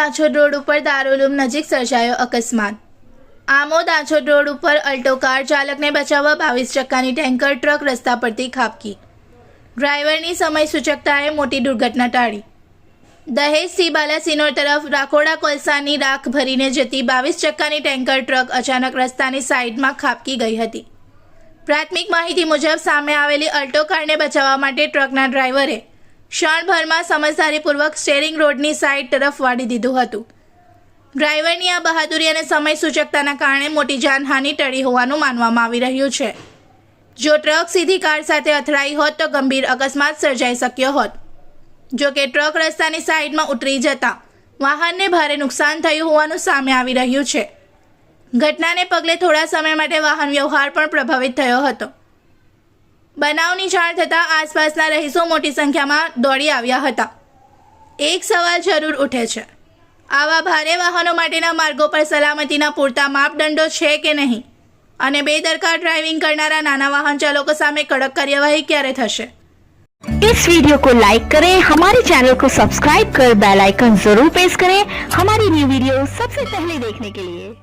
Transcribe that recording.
આછોડ road ઉપર દારૂલૂમ નજીક સર્જાયો અકસ્માત। આમોદ આછોડ રોડ ઉપર અલ્ટો કાર ચાલકને બચાવવા 22 ચક્કાની ટેન્કર ટ્રક રસ્તા પરથી ખાબકી। ડ્રાઈવરની સમય સૂચકતાએ મોટી દુર્ઘટના ટાળી। દહેજથી બાલાસિનોર તરફ રાખોડા કોલસાની રાખ ભરીને જતી 22 ચક્કાની ટેન્કર ટ્રક અચાનક રસ્તાની સાઈડમાં ખાબકી ગઈ હતી। પ્રાથમિક માહિતી મુજબ સામે આવેલી અલ્ટો કારને બચાવવા માટે ટ્રકના ડ્રાઈવરે ક્ષણભરમાં સમજદારીપૂર્વક સ્ટીયરિંગ રોડની સાઈડ તરફ વાળી દીધું હતું। ડ્રાઈવરની આ બહાદુરી અને સમય સૂચકતાના કારણે મોટી જાનહાનિ ટળી હોવાનું માનવામાં આવી રહ્યું છે। જો ટ્રક સીધી કાર સાથે અથડાઈ હોત તો ગંભીર અકસ્માત સર્જાઈ શક્યો હોત। જો કે ટ્રક રસ્તાની સાઈડમાં ઉતરી જતા વાહનને ભારે નુકસાન થયું હોવાનું સામે આવી રહ્યું છે। ઘટનાને પગલે થોડા સમય માટે વાહન વ્યવહાર પણ પ્રભાવિત થયો હતો। બનાવની જાણ થતાં આસપાસના રહીશો મોટી સંખ્યામાં દોડી આવ્યા હતા। એક સવાલ જરૂર ઉઠે છે, આવા ભારે વાહનો માટેના માર્ગો પર સલામતીના પૂરતા માપદંડો છે કે નહીં અને બેદરકાર ડ્રાઇવિંગ करनारा नाना वाहन चालकों सामे कड़क कार्यवाही क्यारे थशे। इस वीडियो को लाइक करें, हमारे चैनल को सब्सक्राइब कर बेल आइकन जरूर प्रेस करें हमारी न्यू वीडियो सबसे पहले देखने के लिए।